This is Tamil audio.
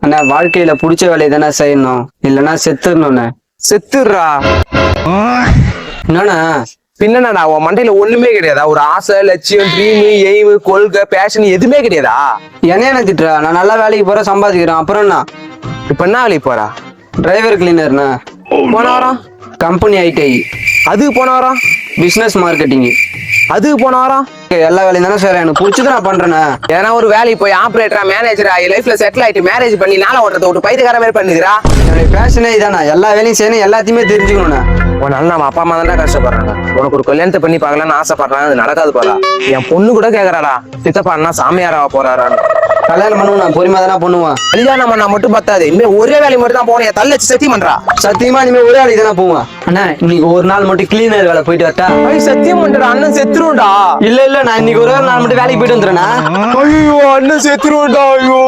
அண்ணா வாழ்க்கையில பிடிச்ச வேலையை தானே செய்யணும், இல்லைன்னா செத்துடணும்ண்ணே. செத்துடுறா. என்னண்ணா? பின்னடா உன் மண்டையில ஒண்ணுமே கிடையாதா? ஒரு ஆசை, லட்சியம், ட்ரீம், எய்ம், கொள்கை, பேஷன் எதுவுமே கிடையாதா? என்ன திட்டுறா? நான் நல்லா வேலைக்கு போறேன், சம்பாதிக்கிறேன். அப்புறம் என்ன? இப்ப என்ன வேலைக்கு போறா? டிரைவர் கிளீனர்ண்ணா. போன வாரம் கம்பெனி ஐடிஐ. அதுக்கு போன வாரம் பிசினஸ் மார்க்கெட்டிங். அதுக்கு போன வாரம் எல்லா வேலையும் தானே சார், எனக்கு பிடிச்சது நான் பண்றேண்ணே. ஏன்னா ஒரு வேலைக்கு போய் ஆபரேட்டரா, மேனேஜரா, லைஃப்ல செட்டில் ஆயிட்டு மேரேஜ் பண்ணி நாளை ஓட்டுறத ஒரு பைத்தியக்கார மாதிரி பண்ணுகிறா. என்னுடைய பேஷனே இதாண்ணா, எல்லா வேலையும் செய்யணும், எல்லாத்தையுமே தெரிஞ்சுக்கணும்ண்ணா. உன்னால நம்ம அப்பா அம்மா தான் கஷ்டப்படுறாங்க. உனக்கு ஒரு கல்யாணத்தை பண்ணி பார்க்கலாம்னு ஆசைப்படுறாங்க, அது நடக்காது போதா? என் பொண்ணு கூட கேக்குறாடா, சித்தப்பா அண்ணா சாமியாராவ போறாரான்னு. கல்யாணம் பண்ணுவோம், நான் பொறுமையா தானே பண்ணுவேன். கல்யாணம் பண்ணா மட்டும் பத்தாது, இனிமே ஒரே வேலை மட்டும் தான் போனேன். தள்ளச்சு சத்தியம் பண்றா. சத்தியமா இனிமே ஒரே வேலைக்கு தானே போவேன். அண்ணா இன்னைக்கு ஒரு நாள் மட்டும் கிளீனர் வேலை போயிட்டு வரட்டா? சத்தியம் பண்றா, அண்ணன் செத்துருண்டா. இல்ல நான் இன்னைக்கு ஒரே ஒரு நாள் மட்டும் வேலைக்கு போயிட்டு வந்துடுறேன்னா. ஐயோ அண்ணன் செத்துருண்டா. ஐயோ